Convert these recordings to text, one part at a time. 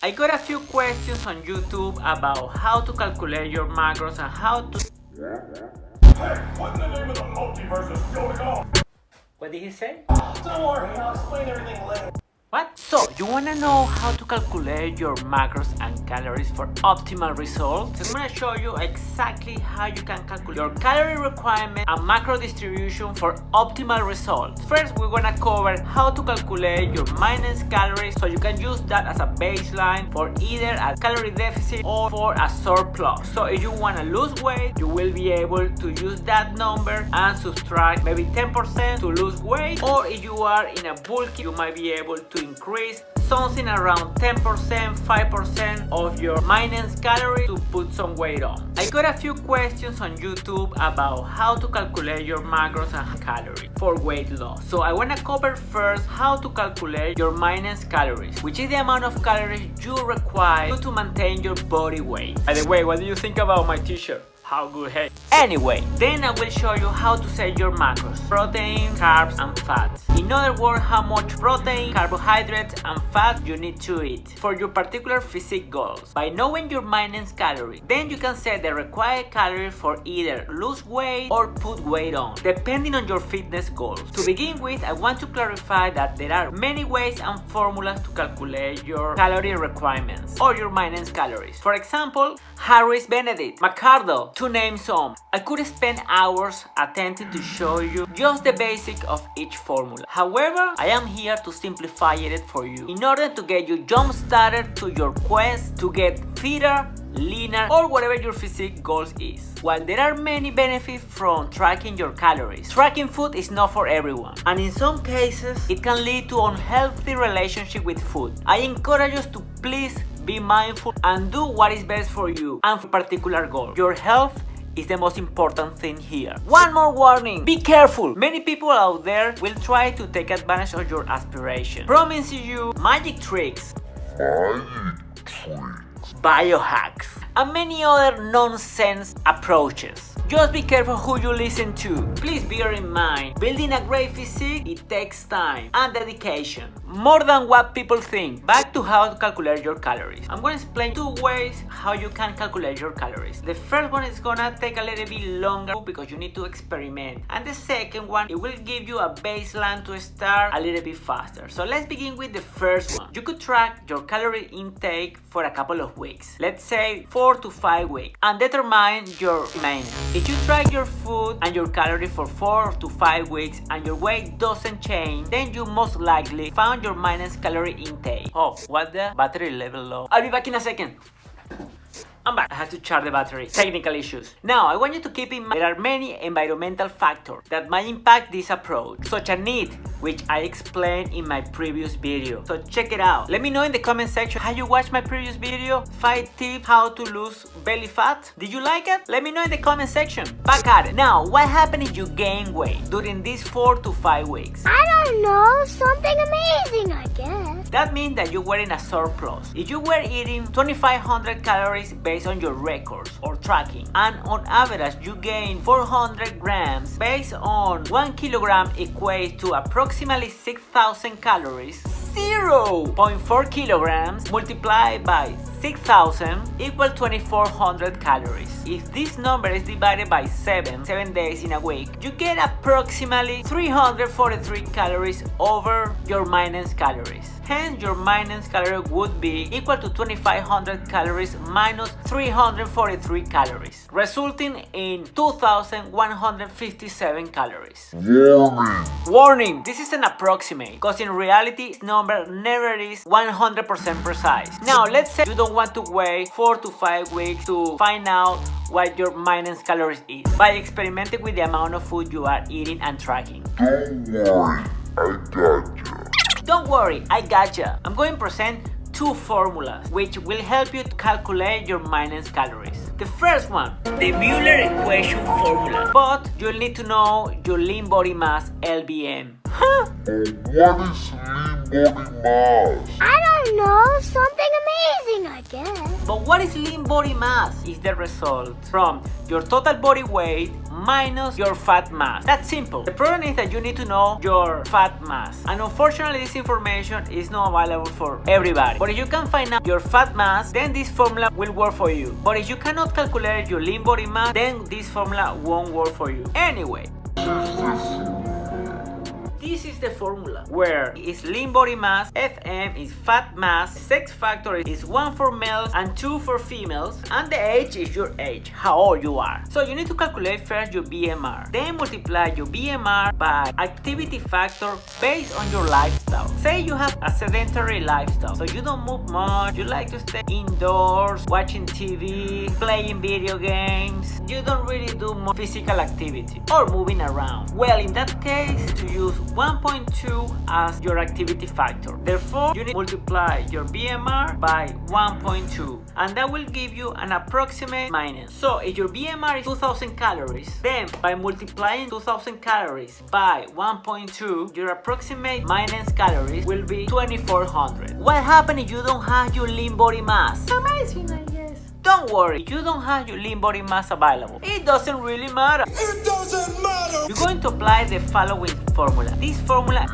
I got a few questions on YouTube about how to calculate your macros and how to... Hey, what in the name of the multiverse is going on? What did he say? Don't worry, I'll explain everything later. What? So, you wanna know how to calculate your macros and calories for optimal results? I'm gonna show you exactly how you can calculate your calorie requirement and macro distribution for optimal results. First, we're gonna cover how to calculate your maintenance calories so you can use that as a baseline for either a calorie deficit or for a surplus. So if you wanna lose weight, you will be able to use that number and subtract maybe 10% to lose weight, or if you are in a bulky, you might be able to increase something around 10%, 5% of your maintenance calories to put some weight on. I got a few questions on YouTube about how to calculate your macros and calories for weight loss. So I want to cover first how to calculate your maintenance calories, which is the amount of calories you require to maintain your body weight. By the way, what do you think about my t-shirt? How good, hey? Anyway, then I will show you how to set your macros: protein, carbs, and fats. In other words, how much protein, carbohydrates, and fat you need to eat for your particular physique goals. By knowing your maintenance calorie, then you can set the required calorie for either lose weight or put weight on, depending on your fitness goals. To begin with, I want to clarify that there are many ways and formulas to calculate your calorie requirements or your maintenance calories. For example, Harris Benedict, McCardle, to name some. I could spend hours attempting to show you just the basic of each formula. However, I am here to simplify it for you in order to get you jump started to your quest to get fitter, leaner, or whatever your physique goals is. While there are many benefits from tracking your calories, tracking food is not for everyone, and in some cases it can lead to unhealthy relationship with food. I encourage you to please be mindful and do what is best for you and for particular goal. Your health is the most important thing here. One more warning: be careful. Many people out there will try to take advantage of your aspiration, promising you magic tricks, biohacks, and many other nonsense approaches. Just be careful who you listen to. Please bear in mind, building a great physique, it takes time and dedication, more than what people think. Back to how to calculate your calories. I'm going to explain two ways how you can calculate your calories. The first one is gonna take a little bit longer because you need to experiment, and the second one, it will give you a baseline to start a little bit faster. So let's begin with the first one. You could track your calorie intake for a couple of weeks, let's say 4 to 5 weeks, and determine your maintenance. If you track your food and your calorie for 4 to 5 weeks and your weight doesn't change, then you most likely found your maintenance calorie intake. Oh, what the? Battery level low. I'll be back in a second. I'm back. I had to charge the battery. Technical issues. Now, I want you to keep in mind there are many environmental factors that might impact this approach, such as need, which I explained in my previous video. So check it out. Let me know in the comment section how you watched my previous video. 5 tips how to lose belly fat. Did you like it? Let me know in the comment section. Back at it. Now, what happens if you gain weight during these 4 to 5 weeks? I don't know, something amazing, I guess. That means that you were in a surplus. If you were eating 2,500 calories based on your records or tracking, and on average you gain 400 grams, based on 1 kilogram equates to approximately 6,000 calories. 0.4 kilograms multiplied by 6,000 equals 2,400 calories. If this number is divided by 7 days in a week, you get approximately 343 calories over your maintenance calories. Hence, your maintenance calorie would be equal to 2,500 calories minus 343 calories, resulting in 2,157 calories. Warning! This is an approximate, because in reality, this number never is 100% precise. Now, let's say you don't want to wait 4 to 5 weeks to find out what your maintenance calories is by experimenting with the amount of food you are eating and tracking. Don't worry, I gotcha. I'm going to present 2 formulas which will help you to calculate your maintenance calories. The first one, the Mueller equation formula, but you'll need to know your lean body mass LBM. Huh? What is lean body mass? I don't know, something amazing, I guess. But what is lean body mass? Is the result from your total body weight minus your fat mass. That's simple. The problem is that you need to know your fat mass, and unfortunately this information is not available for everybody. But if you can find out your fat mass, then this formula will work for you. But if you cannot calculate your lean body mass, then this formula won't work for you. Anyway, this is the formula where is lean body mass, Fm is fat mass, sex factor is 1 for males and 2 for females, and the age is your age, how old you are. So you need to calculate first your BMR, then multiply your BMR by activity factor based on your lifestyle. Say you have a sedentary lifestyle, so you don't move much, you like to stay indoors, watching TV, playing video games, you don't really do more physical activity or moving around. Well, in that case, to use 1.2 as your activity factor. Therefore, you need to multiply your BMR by 1.2, and that will give you an approximate minus. So if your BMR is 2000 calories, then by multiplying 2000 calories by 1.2, your approximate minus calories will be 2400. What happens if you don't have your lean body mass? Amazing, I guess. Don't worry, if you don't have your lean body mass available, it doesn't really matter. It doesn't matter! You're going to apply the following formula. This formula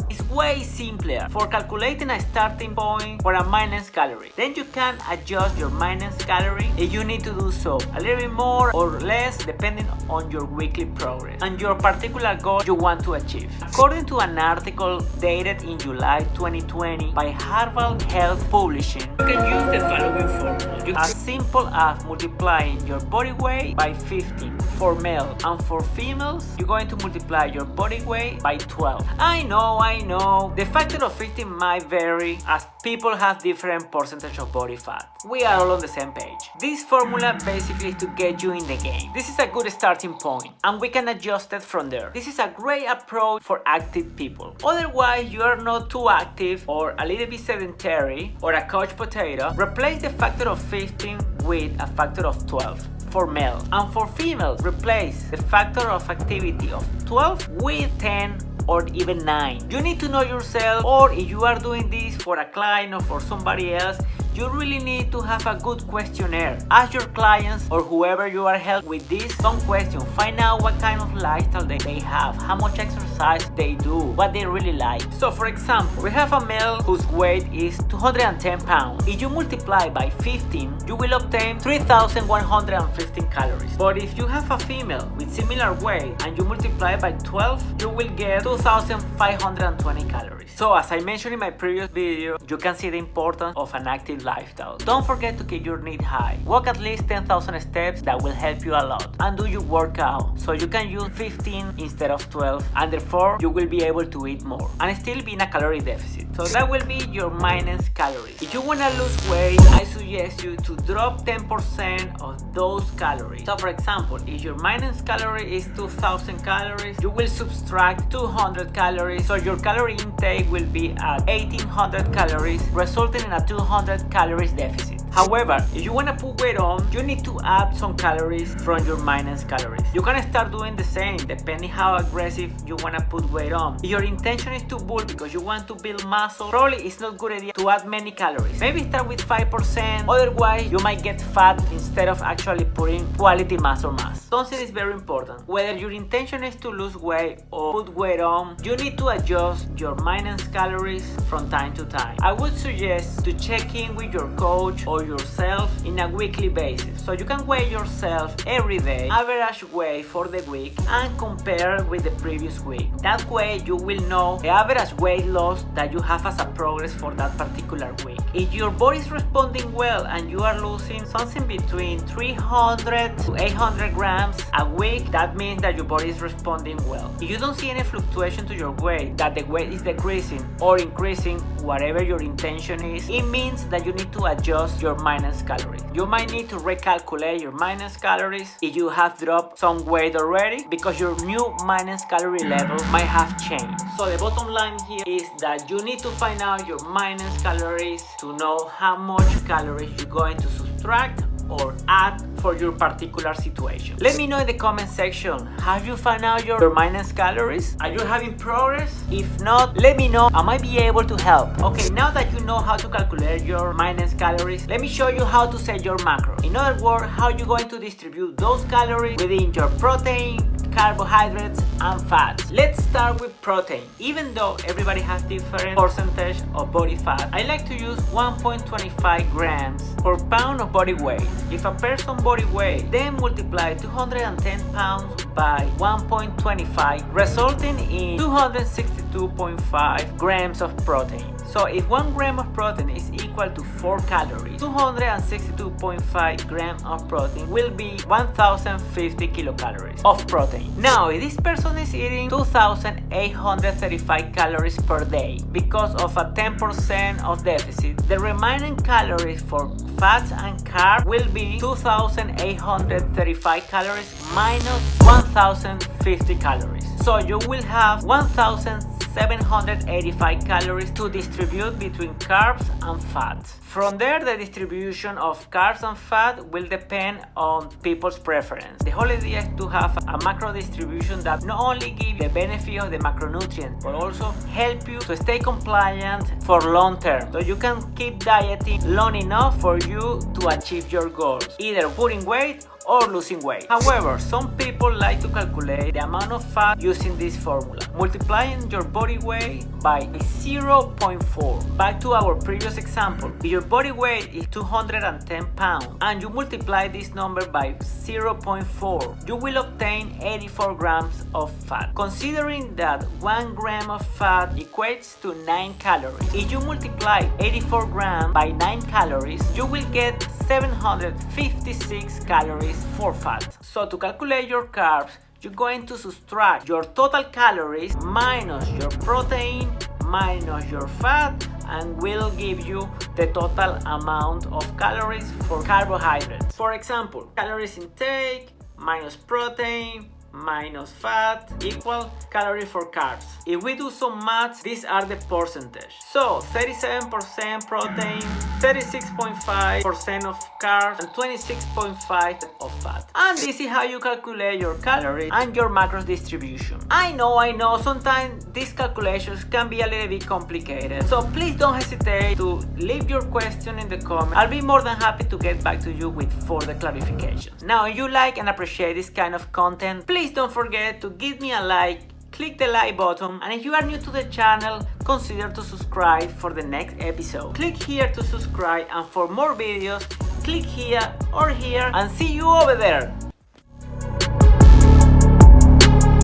is way simpler for calculating a starting point for a minus calorie. Then you can adjust your minus calorie if you need to do so, a little bit more or less depending on your weekly progress and your particular goal you want to achieve. According to an article dated in July 2020 by Harvard Health Publishing, you can use the following formula. As simple as multiplying your body weight by 15 for male, and for females you're going to multiply your body weight by 12. I know, the factor of 15 might vary as people have different percentage of body fat. We are all on the same page. This formula basically is to get you in the game. This is a good starting point and we can adjust it from there. This is a great approach for active people. Otherwise, you are not too active or a little bit sedentary or a couch potato. Replace the factor of 15 with a factor of 12 for male, and for females replace the factor of activity of 12 with 10 or even 9. You need to know yourself, or if you are doing this for a client or for somebody else, you really need to have a good questionnaire. Ask your clients or whoever you are helping with this some questions. Find out what kind of lifestyle they have, how much exercise they do, what they really like. So for example, we have a male whose weight is 210 pounds. If you multiply by 15, you will obtain 3,115 calories. But if you have a female with similar weight and you multiply by 12, you will get 2,520 calories. So as I mentioned in my previous video, you can see the importance of an active lifestyle. Don't forget to keep your need high. Walk at least 10,000 steps, that will help you a lot. And do your workout so you can use 15 instead of 12, and therefore you will be able to eat more and still be in a calorie deficit. So that will be your minus calories. If you want to lose weight, I suggest you to drop 10% of those calories. So for example, if your minus calorie is 2,000 calories, you will subtract 200 calories, so your calorie intake will be at 1,800 calories, resulting in a 200 calories deficit. However, if you want to put weight on, you need to add some calories from your minus calories. You can start doing the same depending how aggressive you want to put weight on. If your intention is to bulk because you want to build muscle, probably it's not a good idea to add many calories. Maybe start with 5%, otherwise you might get fat instead of actually putting quality muscle mass. Something is very important. Whether your intention is to lose weight or put weight on, you need to adjust your minus calories from time to time. I would suggest to check in with your coach or yourself in a weekly basis, so you can weigh yourself every day, average weight for the week, and compare with the previous week. That way you will know the average weight loss that you have as a progress for that particular week. If your body is responding well and you are losing something between 300 to 800 grams a week, that means that your body is responding well. If you don't see any fluctuation to your weight, that the weight is decreasing or increasing, whatever your intention is, it means that you need to adjust your minus calories. You might need to recalculate your minus calories if you have dropped some weight already, because your new minus calorie level might have changed. So the bottom line here is that you need to find out your minus calories to know how much calories you're going to subtract or add for your particular situation. Let me know in the comment section, have you found out your maintenance calories? Are you having progress? If not, let me know. I might be able to help. Okay, now that you know how to calculate your maintenance calories, let me show you how to set your macro. In other words, how you're going to distribute those calories within your protein, carbohydrates, and fats. Let's start with protein. Even though everybody has different percentage of body fat, I like to use 1.25 grams per pound of body weight. If a person body weight, then multiply 210 pounds by 1.25, resulting in 262.5 grams of protein. So if 1 gram of protein is equal to 4 calories, 262.5 grams of protein will be 1050 kilocalories of protein. Now, if this person is eating 2835 calories per day because of a 10% of deficit, the remaining calories for fats and carbs will be 2835 calories minus 1050 calories. So you will have 1785 calories to distribute between carbs and fats. From there, the distribution of carbs and fat will depend on people's preference. The whole idea is to have a macro distribution that not only gives the benefit of the macronutrient, but also help you to stay compliant for long term. So you can keep dieting long enough for you to achieve your goals, either putting weight or losing weight. However, some people like to calculate the amount of fat using this formula, multiplying your body weight by 0.4. Back to our previous example, if your body weight is 210 pounds and you multiply this number by 0.4, you will obtain 84 grams of fat. Considering that 1 gram of fat equates to 9 calories, if you multiply 84 grams by 9 calories, you will get 756 calories for fat. So to calculate your carbs, you're going to subtract your total calories minus your protein minus your fat, and will give you the total amount of calories for carbohydrates. For example, calories intake minus protein minus fat equal calorie for carbs. If we do some maths, these are the percentage. So 37% protein, 36.5% of carbs, and 26.5% of fat. And this is how you calculate your calories and your macros distribution. I know, sometimes these calculations can be a little bit complicated. So please don't hesitate to leave your question in the comments. I'll be more than happy to get back to you with further clarifications. Now, if you like and appreciate this kind of content, please don't forget to give me a like, click the like button, and if you are new to the channel, consider to subscribe for the next episode. Click here to subscribe, and for more videos, click here or here, and see you over there.